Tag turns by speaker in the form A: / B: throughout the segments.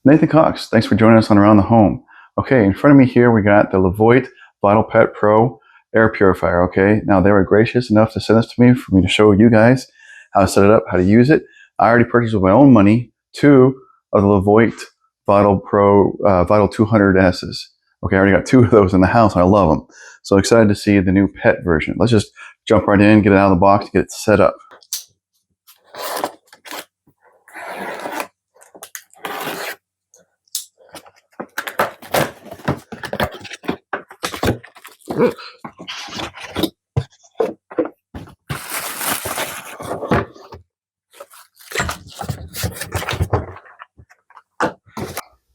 A: Nathan Cox, thanks for joining us on Around the Home. Okay, in front of me here we got the Levoit Vital Pet Pro Air Purifier. Okay, now they were gracious enough to send this to me for me to show you guys how to set it up, how to use it. I already purchased with my own money 2 of the Levoit Vital Pro Vital 200Ss. Okay, I already got 2 of those in the house and I love them. So excited to see the new pet version. Let's just jump right in, get it out of the box, get it set up.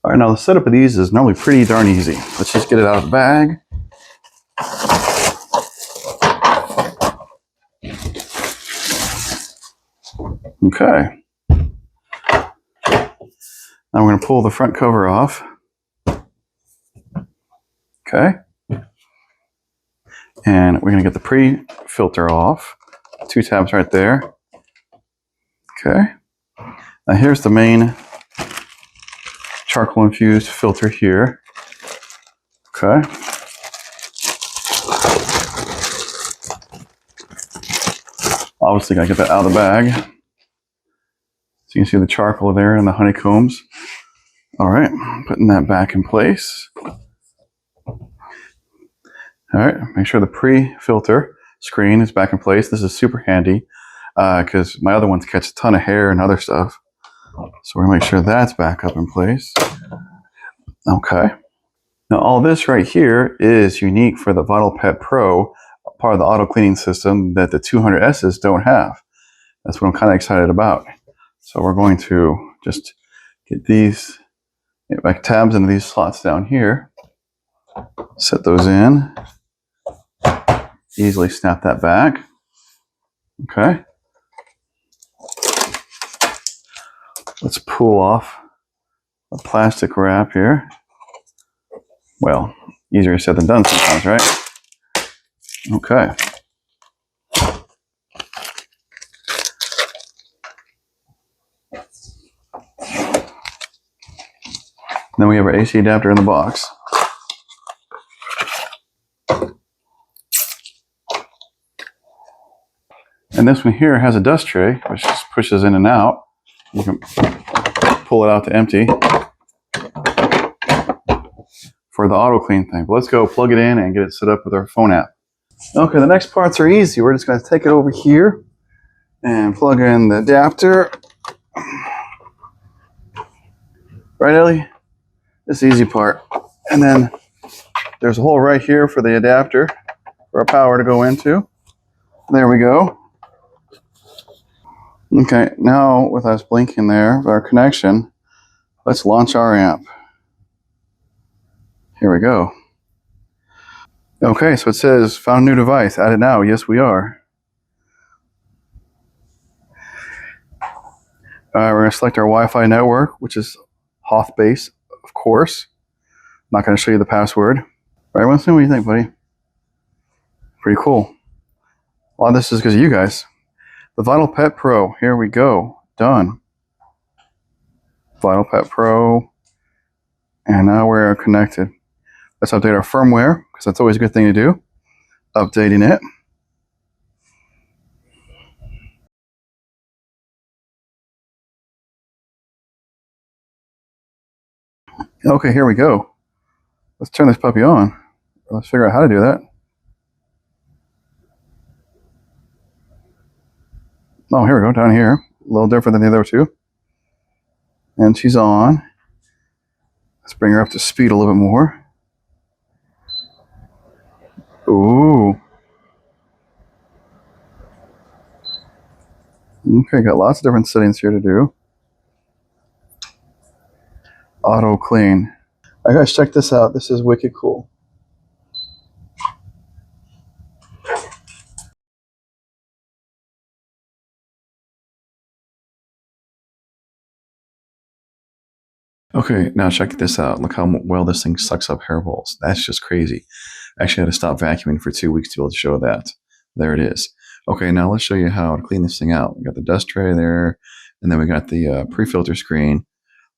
A: All right, now the setup of these is normally pretty darn easy. Let's just get it out of the bag. Okay. Now we're going to pull the front cover off. Okay. And we're going to get the pre-filter off. 2 tabs right there. Okay. Now here's the main charcoal infused filter here. Okay. Obviously gotta get that out of the bag. So you can see the charcoal there and the honeycombs. All right, putting that back in place. All right, make sure the pre-filter screen is back in place. This is super handy because my other ones catch a ton of hair and other stuff. So we're gonna make sure that's back up in place. Okay. Now all this right here is unique for the Vital Pet Pro, part of the auto cleaning system that the 200Ss don't have. That's what I'm kind of excited about. So we're going to just get these back tabs into these slots down here. Set those in. Easily snap that back. Okay. Let's pull off a plastic wrap here. Well, easier said than done sometimes, right? Okay. Then we have our AC adapter in the box. And this one here has a dust tray, which just pushes in and out. You can pull it out to empty for the auto clean thing. But let's go plug it in and get it set up with our phone app. Okay, the next parts are easy. We're just going to take it over here and plug in the adapter. Right, Ellie? This is the easy part. And then there's a hole right here for the adapter for our power to go into. There we go. Okay, now with us blinking there, our connection, let's launch our app. Here we go. Okay, so it says found new device, add it now. Yes, we are. We're going to select our Wi-Fi network, which is Hoth base, of course. I'm not going to show you the password. All right, what do you think, buddy? Pretty cool. A lot of this is because of you guys. The Vital Pet Pro, here we go. Done. Vital Pet Pro. And now we're connected. Let's update our firmware, because that's always a good thing to do. Updating it. Okay, here we go. Let's turn this puppy on. Let's figure out how to do that. Oh, here we go, down here. A little different than the other 2. And she's on. Let's bring her up to speed a little bit more. Ooh. Okay, got lots of different settings here to do. Auto clean. All right, guys, check this out. This is wicked cool. Okay, now check this out. Look how well this thing sucks up hairballs. That's just crazy. I actually had to stop vacuuming for 2 weeks to be able to show that. There it is. Okay, now let's show you how to clean this thing out. We got the dust tray there, and then we got the pre-filter screen.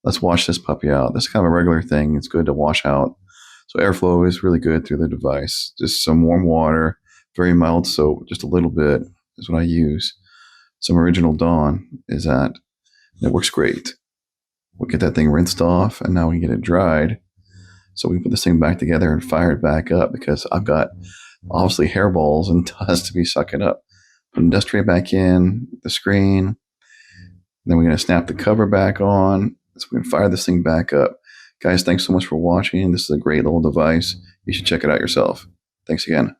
A: let's wash this puppy out. This is kind of a regular thing. It's good to wash out. So airflow is really good through the device. Just some warm water, very mild soap, just a little bit is what I use. Some Original Dawn is that. It works great. We'll get that thing rinsed off, and now we can get it dried. So we put this thing back together and fire it back up because I've got obviously hairballs and dust to be sucking up. Put the dust tray back in, the screen. Then we're going to snap the cover back on. So we can fire this thing back up. Guys, thanks so much for watching. This is a great little device. You should check it out yourself. Thanks again.